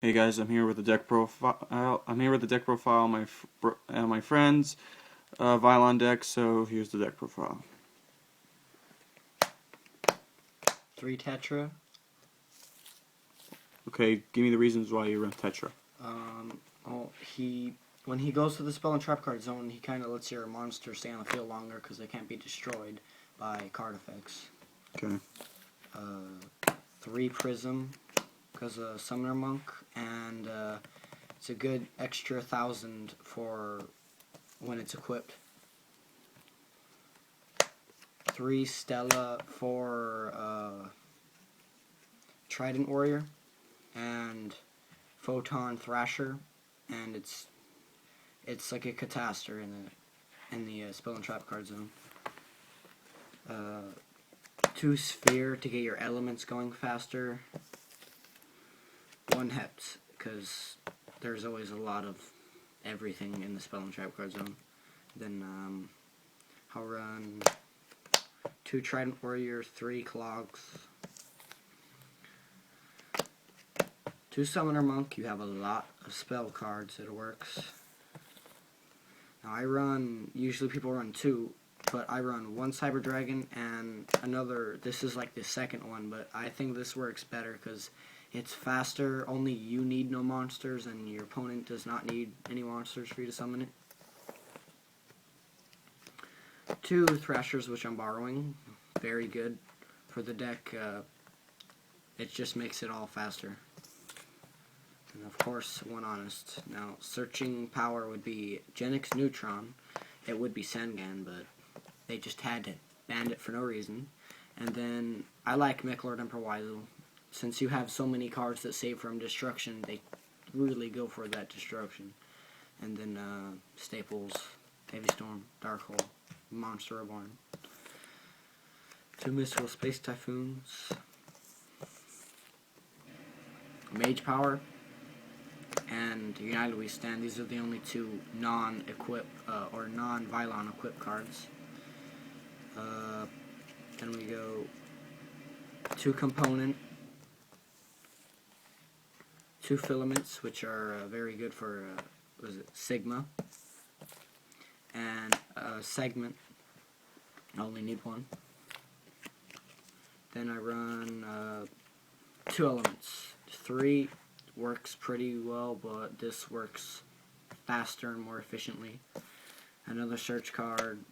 Hey guys, I'm here with the deck profile. I'm here with the deck profile. My friend's Vylon deck. So here's the deck profile. 3 Tetra. Okay, give me the reasons why you run Tetra. When he goes to the spell and trap card zone, he kind of lets your monster stay on the field longer because they can't be destroyed by card effects. Okay. 3 Prism because of Summoner Monk, and it's a good extra 1,000 for when it's equipped. 3 Stella for Trident Warrior and Photon Thrasher, and it's like a Catastor in the spell and trap card zone. 2 Sphere to get your elements going faster. 1 Hept because there's always a lot of everything in the spell and trap card zone. Then I'll run 2 Trident Warrior, 3 Clogs, 2 Summoner Monk. You have a lot of spell cards. It works. Now usually people run 2, but I run 1 Cyber Dragon and another. This is like the second one, but I think this works better because it's faster. Only you need no monsters, and your opponent does not need any monsters for you to summon it. 2 Thrashers, which I'm borrowing. Very good for the deck. It just makes it all faster. And of course, 1 Honest. Now, searching power would be Genix Neutron. It would be Sengan, but they just had to ban it for no reason. And then I like Mechlord Emperor Weisel. Since you have so many cards that save from destruction, they really go for that destruction. And then Staples, Heavy Storm, Darkhold, Monster Reborn. 2 Mystical Space Typhoons. Mage Power and United We Stand. These are the only 2 non-equip or non-Vylon equip cards. Then we go 2 Component, 2 Filaments, which are very good for Sigma, and Segment. I only need 1. Then I run 2 Elements. 3 works pretty well, but this works faster and more efficiently. Another search card.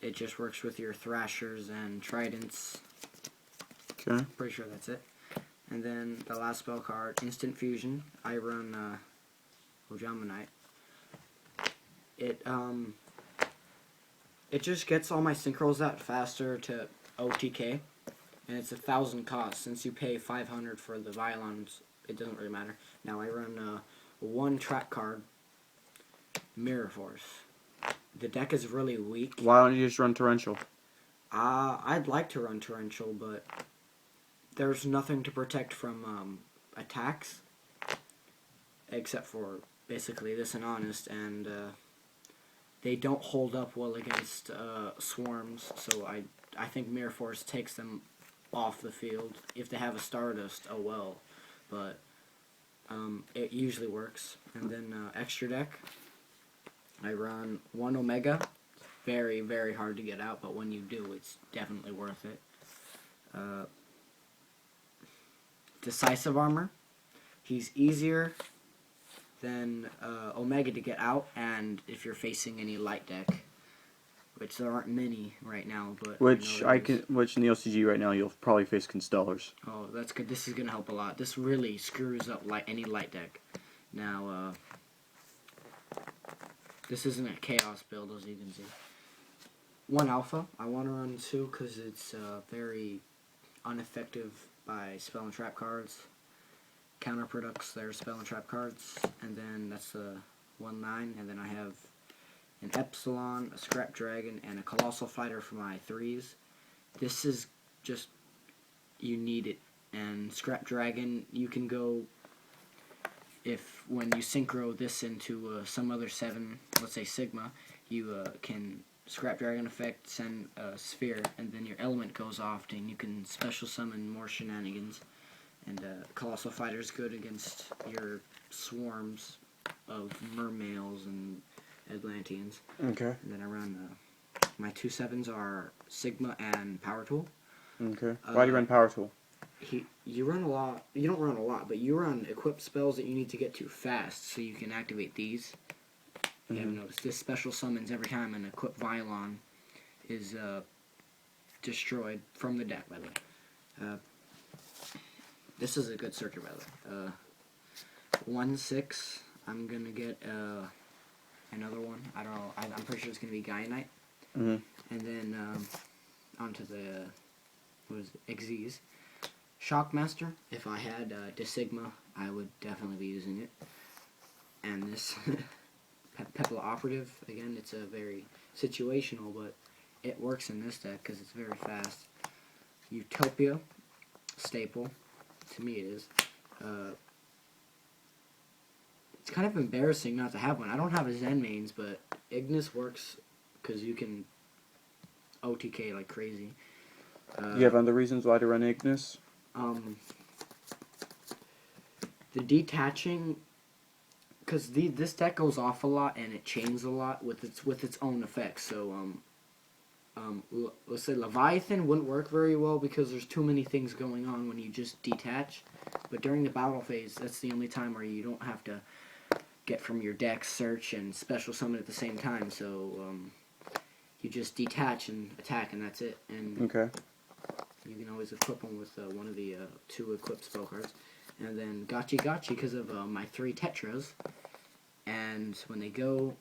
It just works with your Thrashers and Tridents. Okay. Pretty sure that's it. And then the last spell card, Instant Fusion. I run Ojamanite. It just gets all my synchros out faster to OTK, and it's 1,000 cost. Since you pay 500 for the Vylons, it doesn't really matter. Now I run 1 track card, Mirror Force. The deck is really weak. Why don't you just run Torrential? I'd like to run Torrential, but there's nothing to protect from attacks, except for basically this and Honest, and they don't hold up well against swarms, so I think Mirror Force takes them off the field. If they have a Stardust, oh well, but it usually works. And then extra deck, I run 1 Omega. Very, very hard to get out, but when you do, it's definitely worth it. Decisive Armor. He's easier than Omega to get out, and if you're facing any light deck, which there aren't many right now, but Which in the OCG right now you'll probably face Constellars. Oh, that's good. This is gonna help a lot. This really screws up any light deck. Now, this isn't a chaos build, as you can see. 1 Alpha. I want to run 2 because it's very ineffective by spell and trap cards. Counterproducts their spell and trap cards, and then that's a 1/9, and then I have an Epsilon, a Scrap Dragon, and a Colossal Fighter for my 3s. This is just, you need it. And Scrap Dragon, you can go, when you synchro this into some other 7, let's say Sigma, you can Scrap Dragon effect, send a Sphere, and then your element goes off, and you can special summon more shenanigans. And Colossal Fighter is good against your swarms of mermales and Atlanteans. Okay. And then I run my 2/7s are Sigma and Power Tool. Okay. Why do you run Power Tool? You run a lot. You don't run a lot, but you run equipped spells that you need to get to fast, so you can activate these. You haven't noticed this special summons every time an equipped Vylon is destroyed from the deck. By the way, this is a good circuit. By the way, 1/6. I'm gonna get another one. I don't know. I'm pretty sure it's gonna be Gaia Knight. Mm-hmm. And then onto the what is it? Xyz. Shockmaster. If I had Desigma, I would definitely be using it. And this Pepla Operative, again, it's a very situational, but it works in this deck because it's very fast. Utopia, staple. To me it is. It's kind of embarrassing not to have one. I don't have a Zen mains, but Ignis works because you can OTK like crazy. Do you have other reasons why to run Ignis? The detaching, because this deck goes off a lot and it chains a lot with its own effects. So let's say Leviathan wouldn't work very well because there's too many things going on when you just detach. But during the battle phase, that's the only time where you don't have to get from your deck, search, and special summon at the same time. So you just detach and attack, and that's it. And Okay. you can always equip them with one of the 2 equipped spell cards. And then Gachi Gachi because of my 3 Tetras. And when they go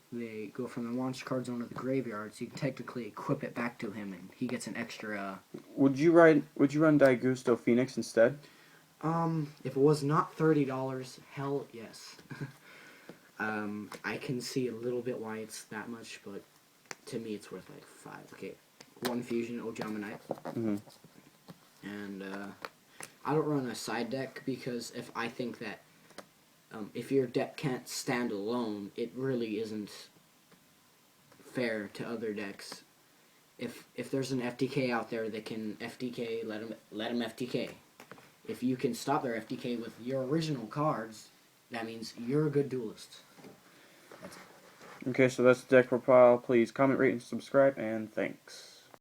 from the launch card zone to the graveyard, so you can technically equip it back to him, and he gets an extra. Would you run Daigusto Phoenix instead? If it was not $30, hell yes. I can see a little bit why it's that much, but to me it's worth like 5. Okay, 1 fusion Ojamanite. Mm-hmm. And I don't run a side deck because if I think that if your deck can't stand alone, it really isn't fair to other decks. If there's an FTK out there that can FTK, let him FTK. If you can stop their FTK with your original cards, that means you're a good duelist. That's it. Okay, so that's the deck profile. Please comment, rate, and subscribe, and thanks.